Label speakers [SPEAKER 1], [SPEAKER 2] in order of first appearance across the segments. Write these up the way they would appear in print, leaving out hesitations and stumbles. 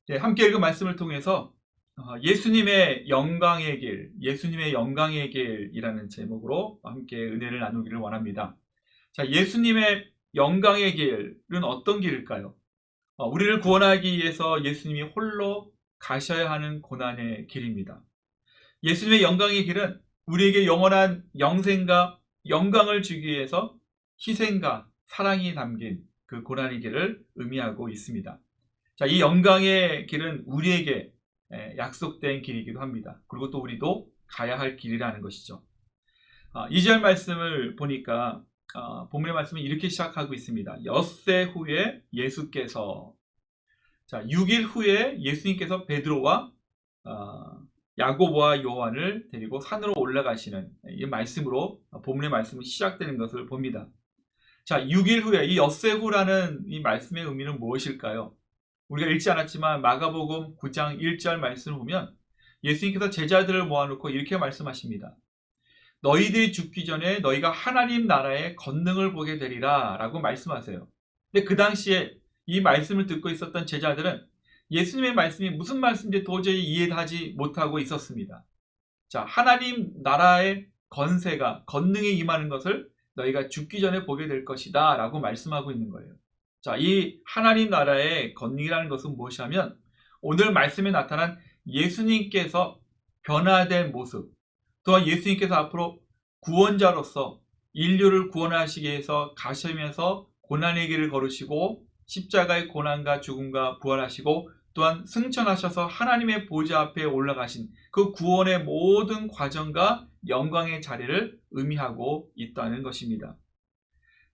[SPEAKER 1] 네, 함께 읽은 말씀을 통해서 예수님의 영광의 길, 예수님의 영광의 길이라는 제목으로 함께 은혜를 나누기를 원합니다. 자, 예수님의 영광의 길은 어떤 길일까요? 우리를 구원하기 위해서 예수님이 홀로 가셔야 하는 고난의 길입니다. 예수님의 영광의 길은 우리에게 영원한 영생과 영광을 주기 위해서 희생과 사랑이 담긴 그 고난의 길을 의미하고 있습니다. 자, 이 영광의 길은 우리에게 약속된 길이기도 합니다. 그리고 또 우리도 가야 할 길이라는 것이죠. 2절 말씀을 보니까 본문의 말씀은 이렇게 시작하고 있습니다. 엿새 후에 예수께서, 자, 6일 후에 예수님께서 베드로와 야고보와 요한을 데리고 산으로 올라가시는 이 말씀으로 본문의 말씀이 시작되는 것을 봅니다. 자, 6일 후에, 이 엿새 후라는 이 말씀의 의미는 무엇일까요? 우리가 읽지 않았지만 마가복음 9장 1절 말씀을 보면 예수님께서 제자들을 모아놓고 이렇게 말씀하십니다. 너희들이 죽기 전에 너희가 하나님 나라의 권능을 보게 되리라 라고 말씀하세요. 근데 그 당시에 이 말씀을 듣고 있었던 제자들은 예수님의 말씀이 무슨 말씀인지 도저히 이해하지 못하고 있었습니다. 자, 하나님 나라의 권세가, 권능이 임하는 것을 너희가 죽기 전에 보게 될 것이다 라고 말씀하고 있는 거예요. 자, 이 하나님 나라의 권능이라는 것은 무엇이냐면 오늘 말씀에 나타난 예수님께서 변화된 모습, 또한 예수님께서 앞으로 구원자로서 인류를 구원하시기 위해서 가시면서 고난의 길을 걸으시고 십자가의 고난과 죽음과 부활하시고 또한 승천하셔서 하나님의 보좌 앞에 올라가신 그 구원의 모든 과정과 영광의 자리를 의미하고 있다는 것입니다.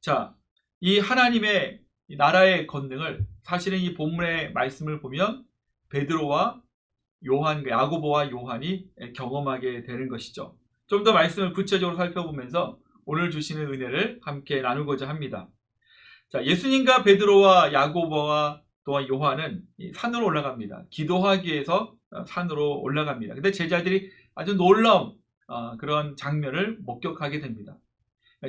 [SPEAKER 1] 자, 이 하나님의 나라의 권능을 사실은 이 본문의 말씀을 보면 베드로와 요한, 야고보와 요한이 경험하게 되는 것이죠. 좀 더 말씀을 구체적으로 살펴보면서 오늘 주시는 은혜를 함께 나누고자 합니다. 자, 예수님과 베드로와 야고보와 또한 요한은 산으로 올라갑니다. 기도하기 위해서 산으로 올라갑니다. 근데 제자들이 아주 놀라운 그런 장면을 목격하게 됩니다.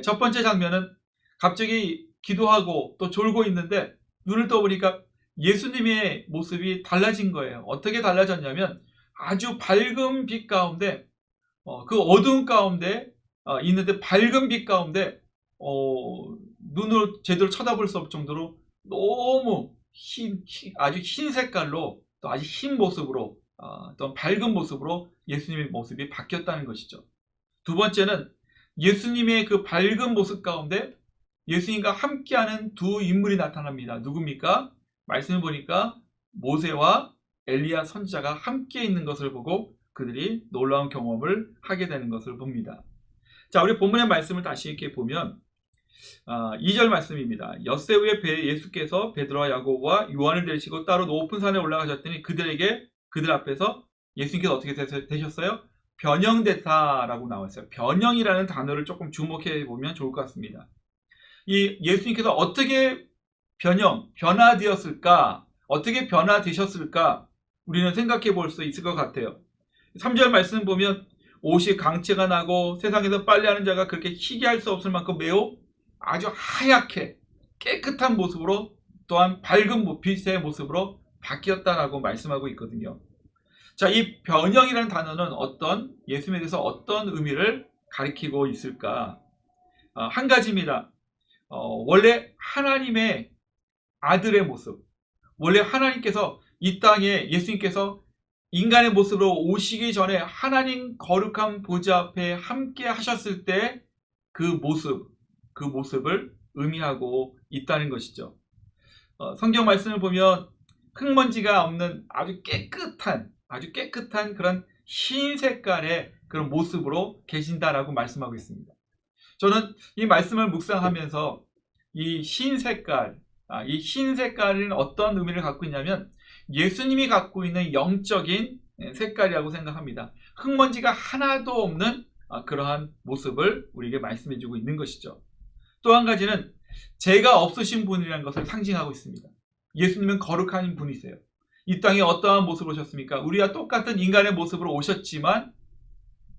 [SPEAKER 1] 첫 번째 장면은 갑자기 기도하고 또 졸고 있는데 눈을 떠보니까 예수님의 모습이 달라진 거예요. 어떻게 달라졌냐면 아주 밝은 빛 가운데 그 어두운 가운데 있는데 밝은 빛 가운데 눈으로 제대로 쳐다볼 수 없을 정도로 너무 아주 흰 색깔로 또 아주 흰 모습으로 또 밝은 모습으로 예수님의 모습이 바뀌었다는 것이죠. 두 번째는 예수님의 그 밝은 모습 가운데 예수님과 함께하는 두 인물이 나타납니다. 누굽니까? 말씀을 보니까 모세와 엘리야 선지자가 함께 있는 것을 보고 그들이 놀라운 경험을 하게 되는 것을 봅니다. 자, 우리 본문의 말씀을 다시 이렇게 보면 2절 말씀입니다. 엿새 후에 예수께서 베드로와 야고보와 요한을 데리시고 따로 높은 산에 올라가셨더니 그들 앞에서 예수님께서 어떻게 되셨어요? 변형됐다라고 나왔어요. 변형이라는 단어를 조금 주목해 보면 좋을 것 같습니다. 이 예수님께서 어떻게 변화되었을까? 어떻게 변화되셨을까? 우리는 생각해 볼 수 있을 것 같아요. 3절 말씀 보면 옷이 강체가 나고 세상에서 빨래하는 자가 그렇게 희귀할 수 없을 만큼 매우 아주 하얗게 깨끗한 모습으로 또한 밝은 빛의 모습으로 바뀌었다라고 말씀하고 있거든요. 자, 이 변형이라는 단어는 예수님에 대해서 어떤 의미를 가리키고 있을까? 한 가지입니다. 원래 하나님의 아들의 모습, 원래 하나님께서 이 땅에 예수님께서 인간의 모습으로 오시기 전에 하나님 거룩한 보좌 앞에 함께 하셨을 때 그 모습을 의미하고 있다는 것이죠. 성경 말씀을 보면 흙먼지가 없는 아주 깨끗한 그런 흰 색깔의 그런 모습으로 계신다라고 말씀하고 있습니다. 저는 이 말씀을 묵상하면서 이 흰 색깔은 어떤 의미를 갖고 있냐면 예수님이 갖고 있는 영적인 색깔이라고 생각합니다. 흙먼지가 하나도 없는 그러한 모습을 우리에게 말씀해주고 있는 것이죠. 또 한 가지는 죄가 없으신 분이라는 것을 상징하고 있습니다. 예수님은 거룩한 분이세요. 이 땅에 어떠한 모습으로 오셨습니까? 우리와 똑같은 인간의 모습으로 오셨지만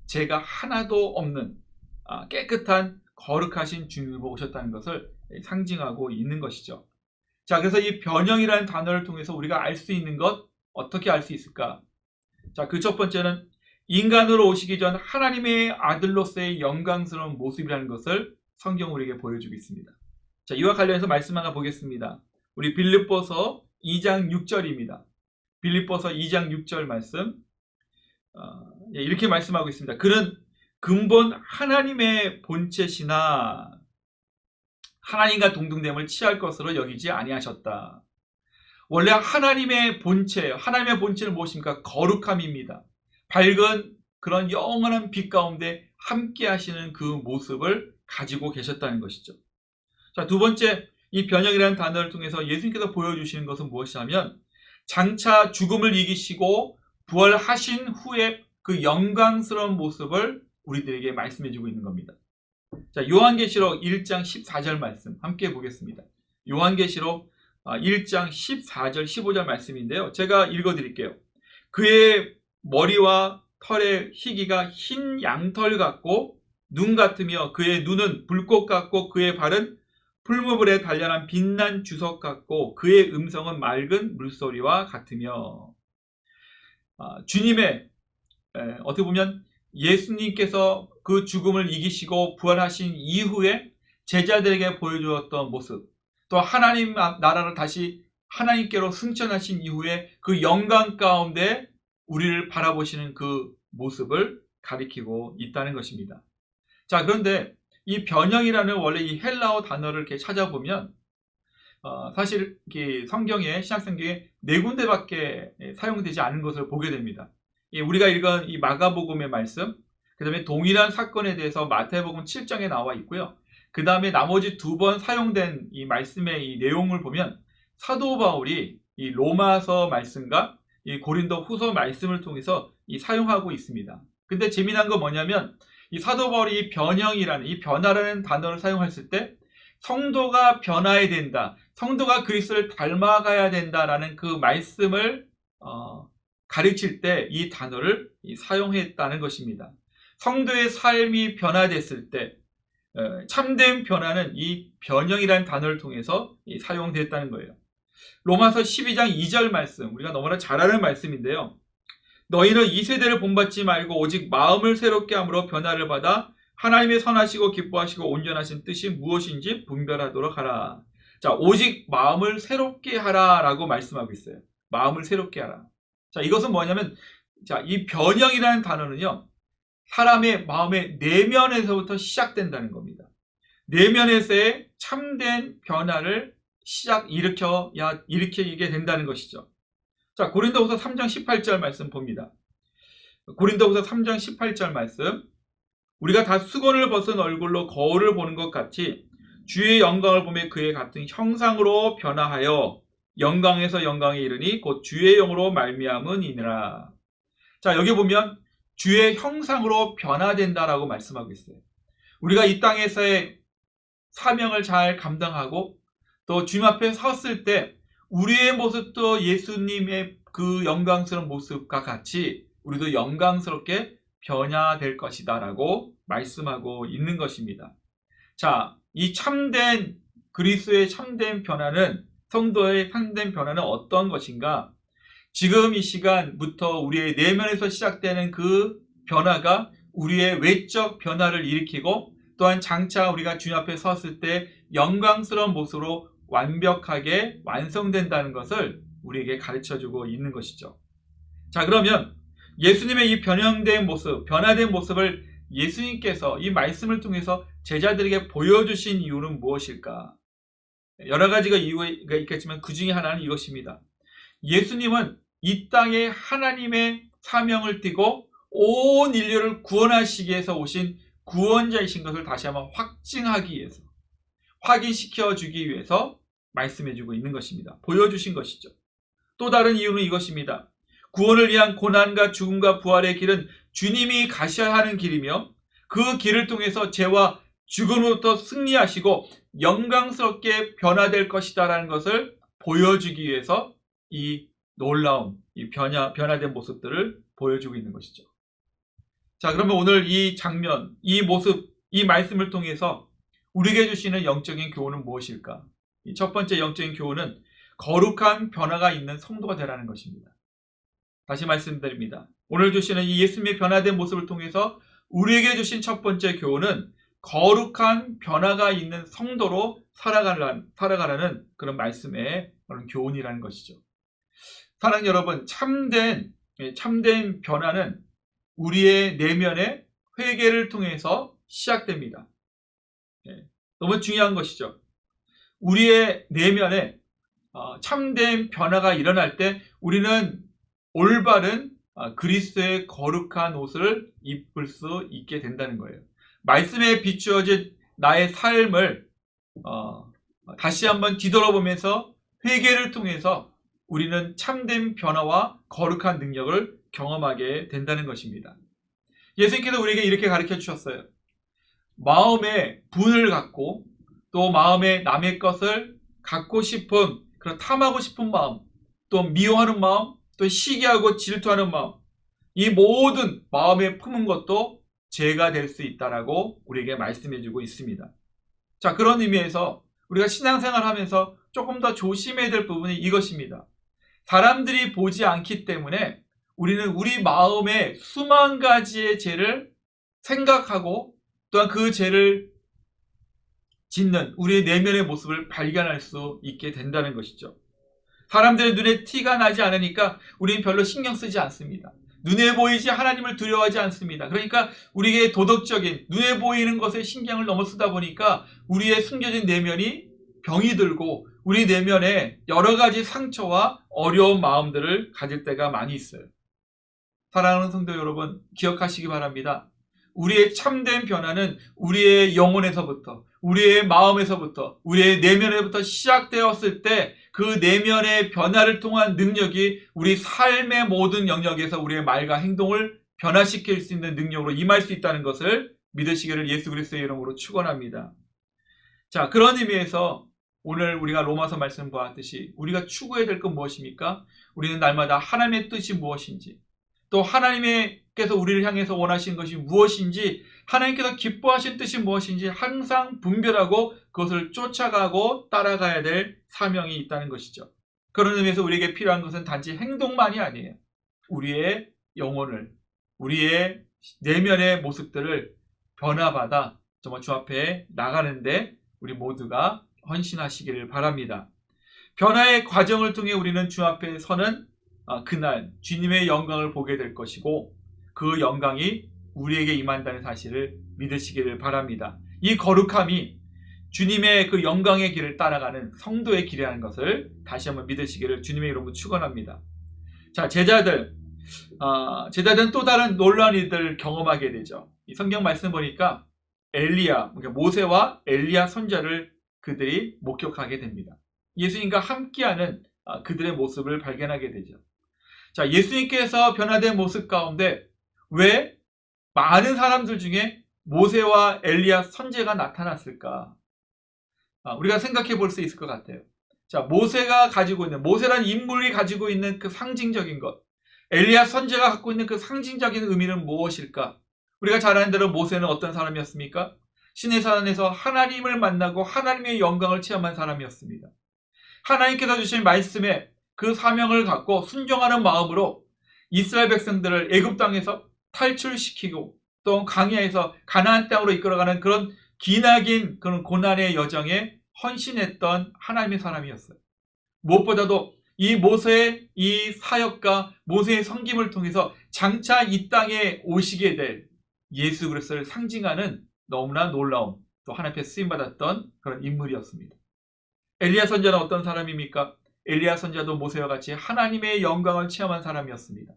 [SPEAKER 1] 죄가 하나도 없는 깨끗한 거룩하신 주님으로 오셨다는 것을 상징하고 있는 것이죠. 자, 그래서 이 변형이라는 단어를 통해서 우리가 알 수 있는 것 어떻게 알 수 있을까? 자, 그 첫 번째는 인간으로 오시기 전 하나님의 아들로서의 영광스러운 모습이라는 것을 성경 우리에게 보여주고 있습니다. 자, 이와 관련해서 말씀 하나 보겠습니다. 우리 빌립보서 2장 6절입니다. 빌립보서 2장 6절 말씀 이렇게 말씀하고 있습니다. 그는 근본 하나님의 본체시나 하나님과 동등됨을 취할 것으로 여기지 아니하셨다. 원래 하나님의 본체는 무엇입니까? 거룩함입니다. 밝은 그런 영원한 빛 가운데 함께 하시는 그 모습을 가지고 계셨다는 것이죠. 자, 두 번째, 이 변형이라는 단어를 통해서 예수님께서 보여주시는 것은 무엇이냐면 장차 죽음을 이기시고 부활하신 후에 그 영광스러운 모습을 우리들에게 말씀해주고 있는 겁니다. 자, 요한계시록 1장 14절 말씀 함께 보겠습니다. 요한계시록 1장 14절 15절 말씀인데요. 제가 읽어드릴게요. 그의 머리와 털의 희기가 흰 양털 같고 눈 같으며 그의 눈은 불꽃 같고 그의 발은 풀무불에 단련한 빛난 주석 같고 그의 음성은 맑은 물소리와 같으며 주님의 어떻게 보면 예수님께서 그 죽음을 이기시고 부활하신 이후에 제자들에게 보여주었던 모습, 또 하나님 나라를 다시 하나님께로 승천하신 이후에 그 영광 가운데 우리를 바라보시는 그 모습을 가리키고 있다는 것입니다. 자, 그런데 이 변형이라는 원래 이 헬라어 단어를 이렇게 찾아보면 사실 성경에 신약성경에 네 군데밖에 사용되지 않은 것을 보게 됩니다. 우리가 읽은 이 마가복음의 말씀, 그 다음에 동일한 사건에 대해서 마태복음 7장에 나와 있고요. 그 다음에 나머지 두 번 사용된 이 말씀의 이 내용을 보면 사도 바울이 이 로마서 말씀과 이 고린도 후서 말씀을 통해서 사용하고 있습니다. 근데 재미난 건 뭐냐면 이 사도 바울이 이 변형이라는 이 변화라는 단어를 사용했을 때 성도가 변화해야 된다, 성도가 그리스도를 닮아가야 된다라는 그 말씀을 가르칠 때 이 단어를 사용했다는 것입니다. 성도의 삶이 변화됐을 때 참된 변화는 이 변형이라는 단어를 통해서 사용됐다는 거예요. 로마서 12장 2절 말씀, 우리가 너무나 잘 아는 말씀인데요. 너희는 이 세대를 본받지 말고 오직 마음을 새롭게 함으로 변화를 받아 하나님의 선하시고 기뻐하시고 온전하신 뜻이 무엇인지 분별하도록 하라. 자, 오직 마음을 새롭게 하라 라고 말씀하고 있어요. 마음을 새롭게 하라. 자, 이것은 뭐냐면, 자, 이 변형이라는 단어는요, 사람의 마음의 내면에서부터 시작된다는 겁니다. 내면에서의 참된 변화를 일으키게 된다는 것이죠. 자, 고린도후서 3장 18절 말씀 봅니다. 고린도후서 3장 18절 말씀. 우리가 다 수건을 벗은 얼굴로 거울을 보는 것 같이 주의 영광을 보며 그의 같은 형상으로 변화하여 영광에서 영광에 이르니 곧 주의 영으로 말미암으니라. 자, 여기 보면 주의 형상으로 변화된다라고 말씀하고 있어요. 우리가 이 땅에서의 사명을 잘 감당하고 또 주님 앞에 섰을 때 우리의 모습도 예수님의 그 영광스러운 모습과 같이 우리도 영광스럽게 변화될 것이다 라고 말씀하고 있는 것입니다. 자, 이 참된 그리스도의 참된 변화는, 성도의 참된 변화는 어떤 것인가? 지금 이 시간부터 우리의 내면에서 시작되는 그 변화가 우리의 외적 변화를 일으키고 또한 장차 우리가 주님 앞에 섰을 때 영광스러운 모습으로 완벽하게 완성된다는 것을 우리에게 가르쳐주고 있는 것이죠. 자, 그러면 예수님의 이 변형된 모습, 변화된 모습을 예수님께서 이 말씀을 통해서 제자들에게 보여주신 이유는 무엇일까? 여러 가지가 이유가 있겠지만 그 중에 하나는 이것입니다. 예수님은 이 땅에 하나님의 사명을 띠고 온 인류를 구원하시기 위해서 오신 구원자이신 것을 다시 한번 확증하기 위해서, 확인시켜 주기 위해서 말씀해주고 있는 것입니다. 보여주신 것이죠. 또 다른 이유는 이것입니다. 구원을 위한 고난과 죽음과 부활의 길은 주님이 가셔야 하는 길이며 그 길을 통해서 죄와 죽음으로부터 승리하시고 영광스럽게 변화될 것이다 라는 것을 보여주기 위해서 이 놀라운 이 변화된 모습들을 보여주고 있는 것이죠. 자, 그러면 오늘 이 장면, 이 모습, 이 말씀을 통해서 우리에게 주시는 영적인 교훈은 무엇일까? 첫 번째 영적인 교훈은 거룩한 변화가 있는 성도가 되라는 것입니다. 다시 말씀드립니다. 오늘 주시는 이 예수님의 변화된 모습을 통해서 우리에게 주신 첫 번째 교훈은 거룩한 변화가 있는 성도로 살아가라는 그런 말씀의 그런 교훈이라는 것이죠. 사랑하는 여러분, 참된 변화는 우리의 내면의 회개를 통해서 시작됩니다. 너무 중요한 것이죠. 우리의 내면에 참된 변화가 일어날 때 우리는 올바른 그리스도의 거룩한 옷을 입을 수 있게 된다는 거예요. 말씀에 비추어진 나의 삶을 다시 한번 뒤돌아보면서 회개를 통해서 우리는 참된 변화와 거룩한 능력을 경험하게 된다는 것입니다. 예수님께서 우리에게 이렇게 가르쳐 주셨어요. 마음에 분을 갖고 또 마음에 남의 것을 갖고 싶은 그런 탐하고 싶은 마음, 또 미워하는 마음, 또 시기하고 질투하는 마음, 이 모든 마음에 품은 것도 죄가 될 수 있다라고 우리에게 말씀해 주고 있습니다. 자, 그런 의미에서 우리가 신앙생활 하면서 조금 더 조심해야 될 부분이 이것입니다. 사람들이 보지 않기 때문에 우리는 우리 마음에 수만 가지의 죄를 생각하고 또한 그 죄를 짓는 우리의 내면의 모습을 발견할 수 있게 된다는 것이죠. 사람들의 눈에 티가 나지 않으니까 우리는 별로 신경 쓰지 않습니다. 눈에 보이지 하나님을 두려워하지 않습니다. 그러니까 우리에게 도덕적인 눈에 보이는 것에 신경을 너무 쓰다 보니까 우리의 숨겨진 내면이 병이 들고 우리 내면에 여러 가지 상처와 어려운 마음들을 가질 때가 많이 있어요. 사랑하는 성도 여러분, 기억하시기 바랍니다. 우리의 참된 변화는 우리의 영혼에서부터, 우리의 마음에서부터, 우리의 내면에서부터 시작되었을 때 그 내면의 변화를 통한 능력이 우리 삶의 모든 영역에서 우리의 말과 행동을 변화시킬 수 있는 능력으로 임할 수 있다는 것을 믿으시기를 예수 그리스도의 이름으로 축원합니다. 자, 그런 의미에서 오늘 우리가 로마서 말씀 보았듯이 우리가 추구해야 될 건 무엇입니까? 우리는 날마다 하나님의 뜻이 무엇인지, 또 하나님께서 우리를 향해서 원하시는 것이 무엇인지, 하나님께서 기뻐하신 뜻이 무엇인지 항상 분별하고 그것을 쫓아가고 따라가야 될 사명이 있다는 것이죠. 그런 의미에서 우리에게 필요한 것은 단지 행동만이 아니에요. 우리의 영혼을, 우리의 내면의 모습들을 변화받아 정말 주 앞에 나가는데 우리 모두가 헌신하시기를 바랍니다. 변화의 과정을 통해 우리는 주 앞에 서는 그날 주님의 영광을 보게 될 것이고 그 영광이 우리에게 임한다는 사실을 믿으시기를 바랍니다. 이 거룩함이 주님의 그 영광의 길을 따라가는 성도의 길이라는 것을 다시 한번 믿으시기를 주님의 이름으로 축원합니다. 자, 제자들은 또 다른 놀라운 일들을 경험하게 되죠. 이 성경 말씀 보니까 그러니까 모세와 엘리야 선지자를 그들이 목격하게 됩니다. 예수님과 함께하는 그들의 모습을 발견하게 되죠. 자, 예수님께서 변화된 모습 가운데 왜 많은 사람들 중에 모세와 엘리야 선지자가 나타났을까? 우리가 생각해 볼 수 있을 것 같아요. 자, 모세라는 인물이 가지고 있는 그 상징적인 것, 엘리야 선지자가 갖고 있는 그 상징적인 의미는 무엇일까? 우리가 잘 아는 대로 모세는 어떤 사람이었습니까? 시내산에서 하나님을 만나고 하나님의 영광을 체험한 사람이었습니다. 하나님께서 주신 말씀에 그 사명을 갖고 순종하는 마음으로 이스라엘 백성들을 애굽 땅에서 탈출시키고 또 광야에서 가나안 땅으로 이끌어가는 그런 기나긴 그런 고난의 여정에 헌신했던 하나님의 사람이었어요. 무엇보다도 이 모세의 이 사역과 모세의 섬김을 통해서 장차 이 땅에 오시게 될 예수 그리스도를 상징하는 너무나 놀라운 또 하나님 앞에 쓰임받았던 그런 인물이었습니다. 엘리야 선지자는 어떤 사람입니까? 엘리야 선지자도 모세와 같이 하나님의 영광을 체험한 사람이었습니다.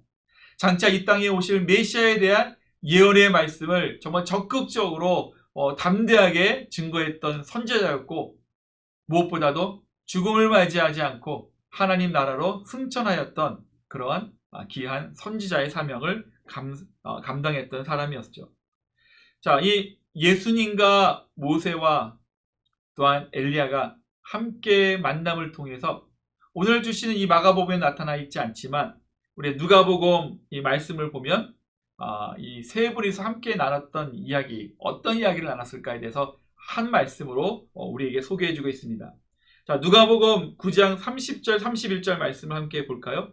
[SPEAKER 1] 장차 이 땅에 오실 메시아에 대한 예언의 말씀을 정말 적극적으로 담대하게 증거했던 선지자였고 무엇보다도 죽음을 맞이하지 않고 하나님 나라로 승천하였던 그러한 귀한 선지자의 사명을 감당했던 사람이었죠. 자, 이 예수님과 모세와 또한 엘리야가 함께 만남을 통해서 오늘 주시는 이 마가복음에 나타나 있지 않지만 우리 누가복음 이 말씀을 보면 이 세 분이서 함께 나눴던 이야기, 어떤 이야기를 나눴을까에 대해서 한 말씀으로 우리에게 소개해주고 있습니다. 자, 누가복음 9장 30절 31절 말씀을 함께 볼까요?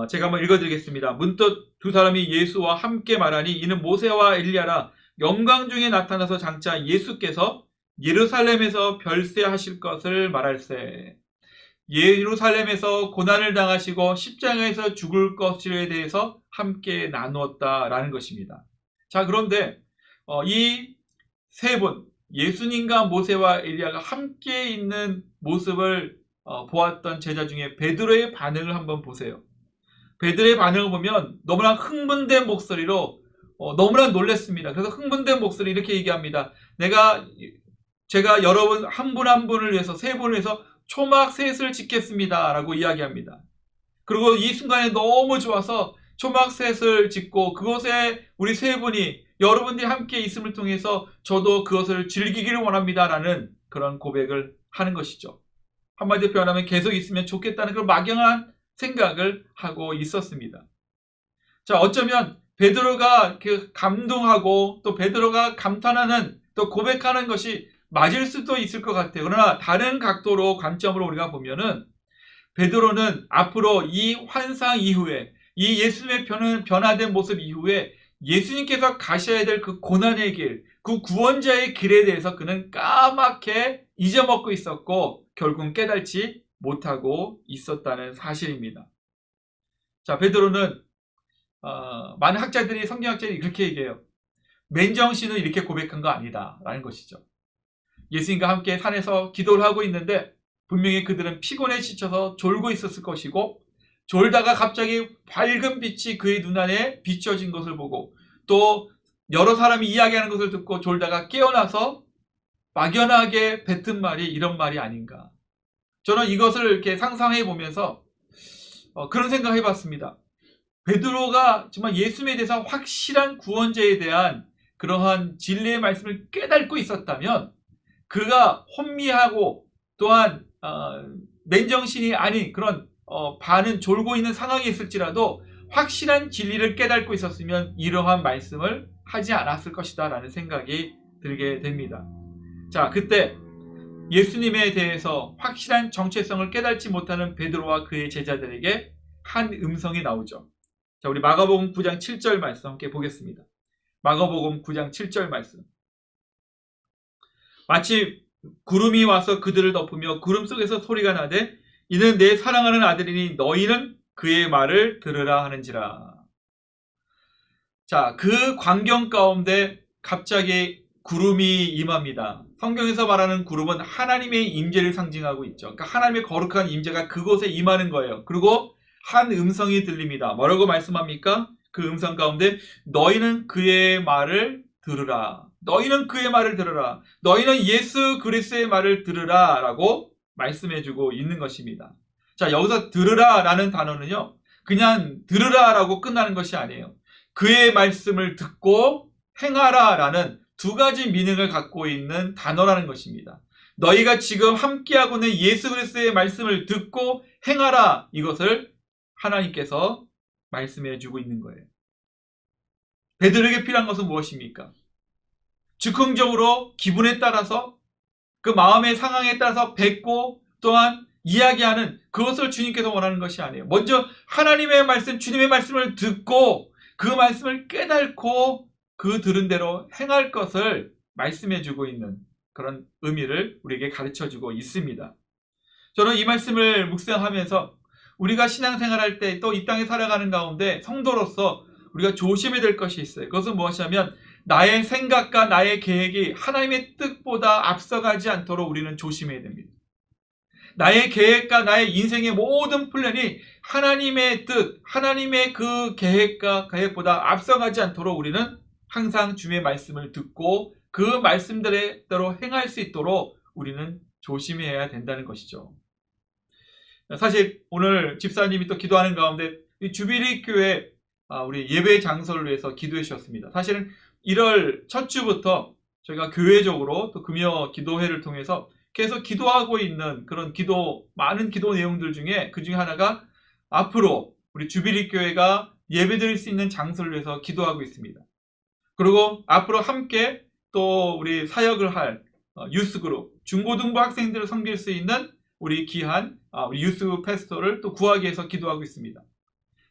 [SPEAKER 1] 제가 한번 읽어드리겠습니다. 문득 두 사람이 예수와 함께 말하니 이는 모세와 엘리야라. 영광 중에 나타나서 장차 예수께서 예루살렘에서 별세하실 것을 말할세. 예루살렘에서 고난을 당하시고 십자가에서 죽을 것에 대해서 함께 나누었다라는 것입니다. 자, 그런데 이 세 분, 예수님과 모세와 엘리야가 함께 있는 모습을 보았던 제자 중에 베드로의 반응을 한번 보세요. 베드로의 반응을 보면 너무나 흥분된 목소리로 너무나 놀랐습니다. 그래서 흥분된 목소리 이렇게 얘기합니다. 제가 여러분 한 분 한 분을 위해서, 세 분을 위해서 초막 셋을 짓겠습니다 라고 이야기합니다. 그리고 이 순간에 너무 좋아서 초막 셋을 짓고 그곳에 우리 세 분이 여러분들이 함께 있음을 통해서 저도 그것을 즐기기를 원합니다 라는 그런 고백을 하는 것이죠. 한마디로 표현하면 계속 있으면 좋겠다는 그런 막연한 생각을 하고 있었습니다. 자, 어쩌면 베드로가 감동하고 또 베드로가 감탄하는 또 고백하는 것이 맞을 수도 있을 것 같아요. 그러나 다른 각도로 관점으로 우리가 보면은 베드로는 앞으로 이 환상 이후에 이 예수님의 변화된 모습 이후에 예수님께서 가셔야 될 그 고난의 길, 그 구원자의 길에 대해서 그는 까맣게 잊어먹고 있었고 결국은 깨닫지 못하고 있었다는 사실입니다. 자, 베드로는 많은 학자들이, 성경학자들이 그렇게 얘기해요. 맨정신은 이렇게 고백한 거 아니다 라는 것이죠. 예수님과 함께 산에서 기도를 하고 있는데 분명히 그들은 피곤에 지쳐서 졸고 있었을 것이고, 졸다가 갑자기 밝은 빛이 그의 눈안에 비춰진 것을 보고 또 여러 사람이 이야기하는 것을 듣고 졸다가 깨어나서 막연하게 뱉은 말이 이런 말이 아닌가. 저는 이것을 이렇게 상상해 보면서 그런 생각을 해봤습니다. 베드로가 정말 예수님에 대해서 확실한 구원자에 대한 그러한 진리의 말씀을 깨닫고 있었다면 그가 혼미하고 또한 맨정신이 아닌 그런 반은 졸고 있는 상황에 있을지라도 확실한 진리를 깨닫고 있었으면 이러한 말씀을 하지 않았을 것이다 라는 생각이 들게 됩니다. 자, 그때 예수님에 대해서 확실한 정체성을 깨닫지 못하는 베드로와 그의 제자들에게 한 음성이 나오죠. 자, 우리 마가복음 9장 7절 말씀 함께 보겠습니다. 마가복음 9장 7절 말씀. 마치 구름이 와서 그들을 덮으며 구름 속에서 소리가 나되 이는 내 사랑하는 아들이니 너희는 그의 말을 들으라 하는지라. 자, 그 광경 가운데 갑자기 구름이 임합니다. 성경에서 말하는 구름은 하나님의 임재를 상징하고 있죠. 그러니까 하나님의 거룩한 임재가 그곳에 임하는 거예요. 그리고 한 음성이 들립니다. 뭐라고 말씀합니까? 그 음성 가운데 너희는 그의 말을 들으라. 너희는 그의 말을 들으라. 너희는 예수 그리스도의 말을 들으라 라고 말씀해주고 있는 것입니다. 자, 여기서 들으라 라는 단어는요, 그냥 들으라 라고 끝나는 것이 아니에요. 그의 말씀을 듣고 행하라 라는 두 가지 미닝을 갖고 있는 단어라는 것입니다. 너희가 지금 함께하고 있는 예수 그리스도의 말씀을 듣고 행하라, 이것을 하나님께서 말씀해주고 있는 거예요. 베드로에게 필요한 것은 무엇입니까? 즉흥적으로 기분에 따라서 그 마음의 상황에 따라서 뱉고 또한 이야기하는 그것을 주님께서 원하는 것이 아니에요. 먼저 하나님의 말씀, 주님의 말씀을 듣고 그 말씀을 깨닫고 그 들은 대로 행할 것을 말씀해주고 있는 그런 의미를 우리에게 가르쳐주고 있습니다. 저는 이 말씀을 묵상하면서 우리가 신앙생활할 때 또 이 땅에 살아가는 가운데 성도로서 우리가 조심해야 될 것이 있어요. 그것은 무엇이냐면 나의 생각과 나의 계획이 하나님의 뜻보다 앞서가지 않도록 우리는 조심해야 됩니다. 나의 계획과 나의 인생의 모든 플랜이 하나님의 뜻, 하나님의 그 계획보다 앞서가지 않도록 우리는 항상 주님의 말씀을 듣고 그 말씀대로 행할 수 있도록 우리는 조심해야 된다는 것이죠. 사실 오늘 집사님이 또 기도하는 가운데 주비리 교회 우리 예배 장소를 위해서 기도해 주셨습니다. 사실은 1월 첫 주부터 저희가 교회적으로 또 금요 기도회를 통해서 계속 기도하고 있는 그런 많은 기도 내용들 중에 그 중에 하나가 앞으로 우리 주비리 교회가 예배 드릴 수 있는 장소를 위해서 기도하고 있습니다. 그리고 앞으로 함께 또 우리 사역을 할 유스그룹, 중고등부 학생들을 섬길 수 있는 우리 귀한 우리 유스 패스토를 또 구하기 위해서 기도하고 있습니다.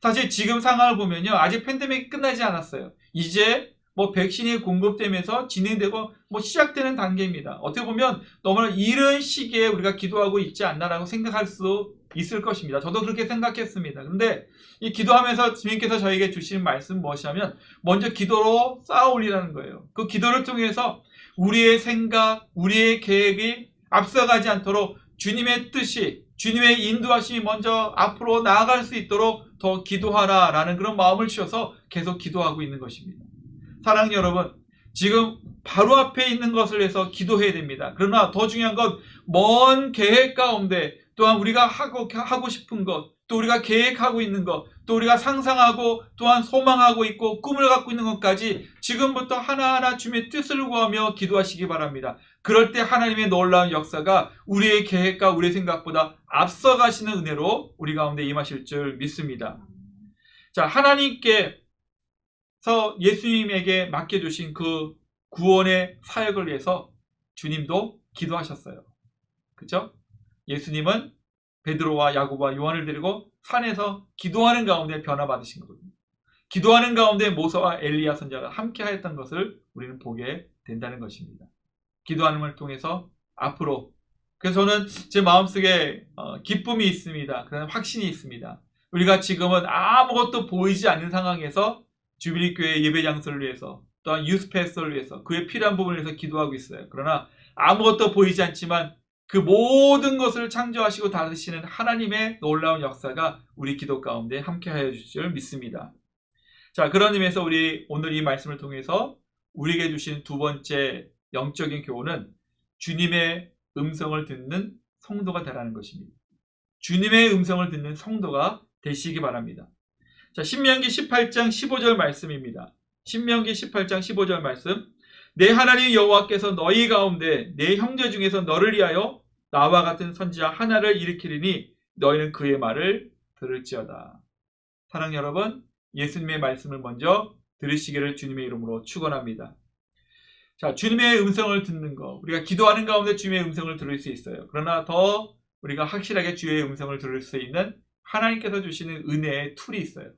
[SPEAKER 1] 사실 지금 상황을 보면요, 아직 팬데믹이 끝나지 않았어요. 이제 뭐 백신이 공급되면서 진행되고 뭐 시작되는 단계입니다. 어떻게 보면 너무나 이른 시기에 우리가 기도하고 있지 않나라고 생각할 수 있을 것입니다. 저도 그렇게 생각했습니다. 근데 이 기도하면서 주님께서 저에게 주시는 말씀은 무엇이냐면 먼저 기도로 쌓아 올리라는 거예요. 그 기도를 통해서 우리의 생각, 우리의 계획이 앞서가지 않도록 주님의 뜻이, 주님의 인도하심이 먼저 앞으로 나아갈 수 있도록 더 기도하라라는 그런 마음을 주셔서 계속 기도하고 있는 것입니다. 사랑하는 여러분, 지금 바로 앞에 있는 것을 위해서 기도해야 됩니다. 그러나 더 중요한 건 먼 계획 가운데 또한 우리가 하고 싶은 것, 또 우리가 계획하고 있는 것, 또 우리가 상상하고 또한 소망하고 있고 꿈을 갖고 있는 것까지 지금부터 하나하나 주님의 뜻을 구하며 기도하시기 바랍니다. 그럴 때 하나님의 놀라운 역사가 우리의 계획과 우리의 생각보다 앞서가시는 은혜로 우리 가운데 임하실 줄 믿습니다. 자, 하나님께서 예수님에게 맡겨주신 그 구원의 사역을 위해서 주님도 기도하셨어요. 그렇죠? 예수님은 베드로와 야고보와 요한을 데리고 산에서 기도하는 가운데 변화받으신 거거든요. 기도하는 가운데 모세와 엘리야 선지자가 함께 하였던 것을 우리는 보게 된다는 것입니다. 기도하는 걸 통해서 앞으로, 그래서 저는 제 마음속에 기쁨이 있습니다. 그다음에 확신이 있습니다. 우리가 지금은 아무것도 보이지 않는 상황에서 주빌리교회 예배 장소를 위해서 또한 유스 패스터를 위해서 그의 필요한 부분을 위해서 기도하고 있어요. 그러나 아무것도 보이지 않지만 그 모든 것을 창조하시고 다스리시는 하나님의 놀라운 역사가 우리 기도 가운데 함께하여 주실 줄 믿습니다. 자, 그런 의미에서 우리 오늘 이 말씀을 통해서 우리에게 주신 두 번째 영적인 교훈은 주님의 음성을 듣는 성도가 되라는 것입니다. 주님의 음성을 듣는 성도가 되시기 바랍니다. 자, 신명기 18장 15절 말씀입니다. 신명기 18장 15절 말씀. 내 하나님 여호와께서 너희 가운데 내 형제 중에서 너를 위하여 나와 같은 선지자 하나를 일으키리니 너희는 그의 말을 들을지어다. 사랑 여러분, 예수님의 말씀을 먼저 들으시기를 주님의 이름으로 축원합니다. 자, 주님의 음성을 듣는 거, 우리가 기도하는 가운데 주님의 음성을 들을 수 있어요. 그러나 더 우리가 확실하게 주의 음성을 들을 수 있는 하나님께서 주시는 은혜의 툴이 있어요.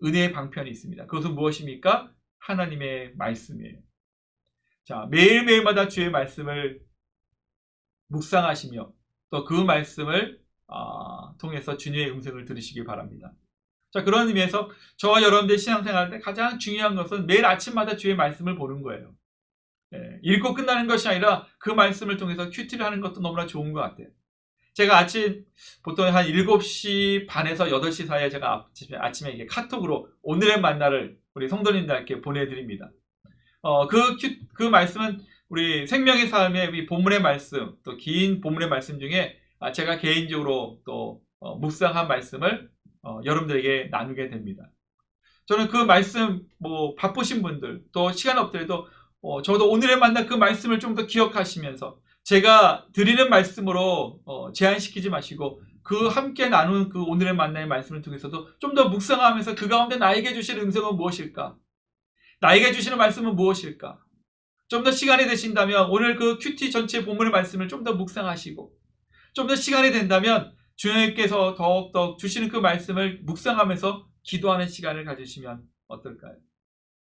[SPEAKER 1] 은혜의 방편이 있습니다. 그것은 무엇입니까? 하나님의 말씀이에요. 자, 매일매일마다 주의 말씀을 묵상하시며 또 그 말씀을 통해서 주님의 음성을 들으시기 바랍니다. 자, 그런 의미에서 저와 여러분들 신앙생활 때 가장 중요한 것은 매일 아침마다 주의 말씀을 보는 거예요. 읽고 끝나는 것이 아니라 그 말씀을 통해서 큐티를 하는 것도 너무나 좋은 것 같아요. 제가 보통 한 7시 반에서 8시 사이에 제가 아침에 이게 카톡으로 오늘의 만나를 우리 성도님들께 보내드립니다. 그 말씀은 우리 생명의 삶의 이 본문의 말씀, 또 긴 본문의 말씀 중에 제가 개인적으로 또 묵상한 말씀을 여러분들에게 나누게 됩니다. 저는 그 말씀, 바쁘신 분들, 또 시간 없더라도 저도 오늘의 만나 그 말씀을 좀 더 기억하시면서 제가 드리는 말씀으로 제한시키지 마시고 그 함께 나눈 그 오늘의 만나의 말씀을 통해서도 좀 더 묵상하면서 그 가운데 나에게 주실 음성은 무엇일까? 나에게 주시는 말씀은 무엇일까? 좀 더 시간이 되신다면 오늘 그 큐티 전체 본문의 말씀을 좀 더 묵상하시고 좀 더 시간이 된다면 주님께서 더욱더 주시는 그 말씀을 묵상하면서 기도하는 시간을 가지시면 어떨까요?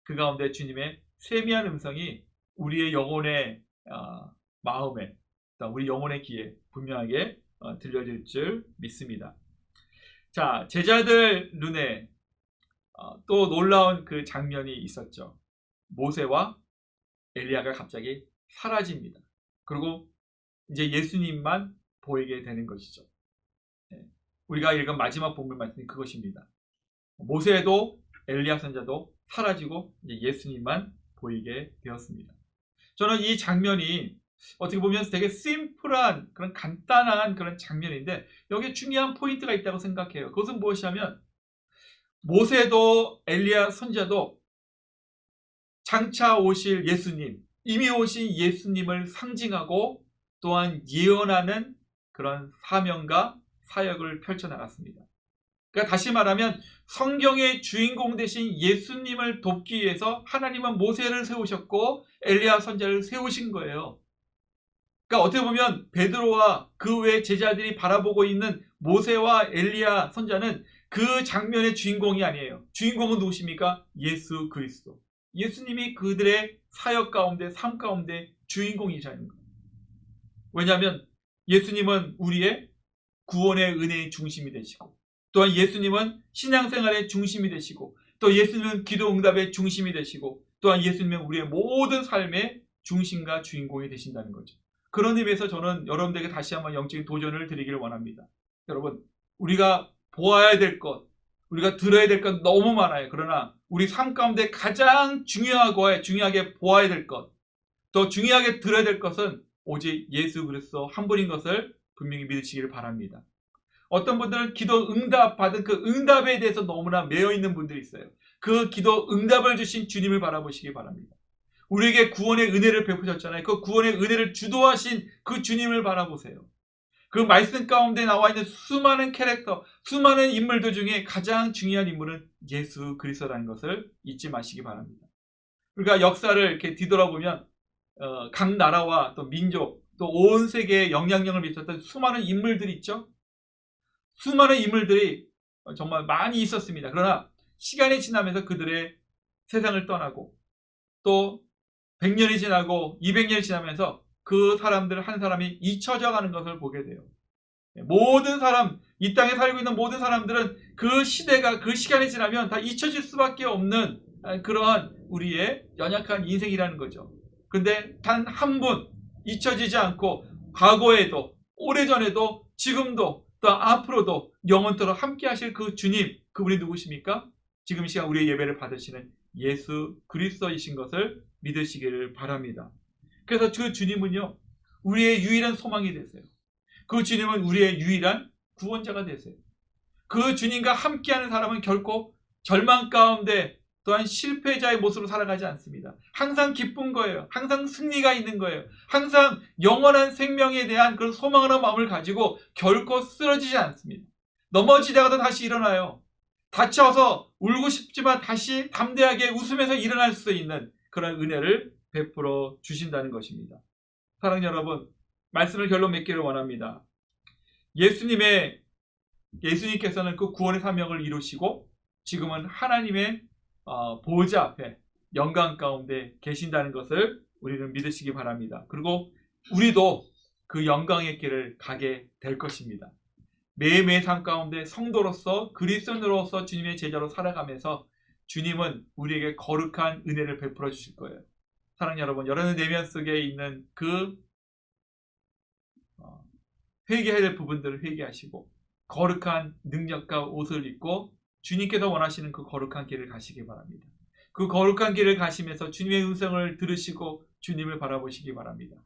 [SPEAKER 1] 그 가운데 주님의 세미한 음성이 우리의 영혼의 마음에, 우리 영혼의 귀에 분명하게 들려질 줄 믿습니다. 자, 제자들 눈에 또 놀라운 그 장면이 있었죠. 모세와 엘리야가 갑자기 사라집니다. 그리고 이제 예수님만 보이게 되는 것이죠. 우리가 읽은 마지막 본문 말씀이 그것입니다. 모세도 엘리야 선자도 사라지고 이제 예수님만 보이게 되었습니다. 저는 이 장면이 어떻게 보면 되게 심플한 그런 간단한 그런 장면인데 여기에 중요한 포인트가 있다고 생각해요. 그것은 무엇이냐면 모세도 엘리야 선자도 장차 오실 예수님, 이미 오신 예수님을 상징하고 또한 예언하는 그런 사명과 사역을 펼쳐나갔습니다. 그러니까 다시 말하면 성경의 주인공 되신 예수님을 돕기 위해서 하나님은 모세를 세우셨고 엘리야 선자를 세우신 거예요. 그러니까 어떻게 보면 베드로와 그 외 제자들이 바라보고 있는 모세와 엘리야 선자는 그 장면의 주인공이 아니에요. 주인공은 누구십니까? 예수 그리스도. 예수님이 그들의 사역 가운데, 삶 가운데 주인공이시라는 거예요. 왜냐하면 예수님은 우리의 구원의 은혜의 중심이 되시고, 또한 예수님은 신앙생활의 중심이 되시고, 또 예수님은 기도 응답의 중심이 되시고, 또한 예수님은 우리의 모든 삶의 중심과 주인공이 되신다는 거죠. 그런 의미에서 저는 여러분들에게 다시 한번 영적인 도전을 드리기를 원합니다. 여러분, 우리가 보아야 될 것, 우리가 들어야 될 것 너무 많아요. 그러나 우리 삶 가운데 가장 중요하게 보아야 될 것, 더 중요하게 들어야 될 것은 오직 예수 그리스도 한 분인 것을 분명히 믿으시기를 바랍니다. 어떤 분들은 기도 응답 받은 그 응답에 대해서 너무나 매여 있는 분들이 있어요. 그 기도 응답을 주신 주님을 바라보시기 바랍니다. 우리에게 구원의 은혜를 베푸셨잖아요. 그 구원의 은혜를 주도하신 그 주님을 바라보세요. 그 말씀 가운데 나와 있는 수많은 캐릭터, 수많은 인물들 중에 가장 중요한 인물은 예수 그리스도라는 것을 잊지 마시기 바랍니다. 우리가 역사를 이렇게 뒤돌아보면 각 나라와 또 민족, 또 온 세계에 영향력을 미쳤던 수많은 인물들이 있죠. 수많은 인물들이 정말 많이 있었습니다. 그러나 시간이 지나면서 그들의 세상을 떠나고, 또 100년이 지나고 200년이 지나면서 그 사람들 한 사람이 잊혀져 가는 것을 보게 돼요. 모든 사람, 이 땅에 살고 있는 모든 사람들은 그 시대가, 그 시간이 지나면 다 잊혀질 수밖에 없는 그러한 우리의 연약한 인생이라는 거죠. 근데 단 한 분 잊혀지지 않고 과거에도, 오래전에도, 지금도, 또 앞으로도 영원토록 함께 하실 그 주님, 그분이 누구십니까? 지금 이 시간 우리의 예배를 받으시는 예수 그리스도이신 것을 믿으시기를 바랍니다. 그래서 그 주님은요, 우리의 유일한 소망이 되세요. 그 주님은 우리의 유일한 구원자가 되세요. 그 주님과 함께하는 사람은 결코 절망 가운데, 또한 실패자의 모습으로 살아가지 않습니다. 항상 기쁜 거예요. 항상 승리가 있는 거예요. 항상 영원한 생명에 대한 그런 소망하는 마음을 가지고 결코 쓰러지지 않습니다. 넘어지다가도 다시 일어나요. 다쳐서 울고 싶지만 다시 담대하게 웃으면서 일어날 수 있는 그런 은혜를 베풀어 주신다는 것입니다. 사랑하는 여러분, 말씀을 결론 맺기를 원합니다. 예수님께서는 그 구원의 사명을 이루시고 지금은 하나님의 보좌 앞에 영광 가운데 계신다는 것을 우리는 믿으시기 바랍니다. 그리고 우리도 그 영광의 길을 가게 될 것입니다. 매일매일 삶 가운데 성도로서, 그리스도인으로서 주님의 제자로 살아가면서 주님은 우리에게 거룩한 은혜를 베풀어 주실 거예요. 사랑하는 여러분, 여러분의 내면 속에 있는 그 회개해야 될 부분들을 회개하시고 거룩한 능력과 옷을 입고 주님께서 원하시는 그 거룩한 길을 가시기 바랍니다. 그 거룩한 길을 가시면서 주님의 음성을 들으시고 주님을 바라보시기 바랍니다.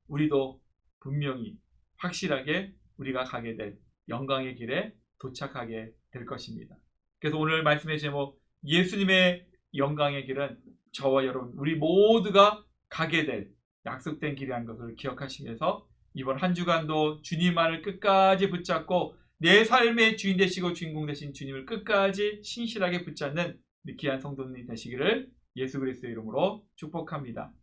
[SPEAKER 1] 우리도 분명히 확실하게 우리가 가게 될 영광의 길에 도착하게 될 것입니다. 그래서 오늘 말씀의 제목, 예수님의 영광의 길은 저와 여러분, 우리 모두가 가게 될 약속된 길이라는 것을 기억하시면서 이번 한 주간도 주님만을 끝까지 붙잡고 내 삶의 주인 되시고 주인공 되신 주님을 끝까지 신실하게 붙잡는 귀한 성도님 되시기를 예수 그리스도의 이름으로 축복합니다.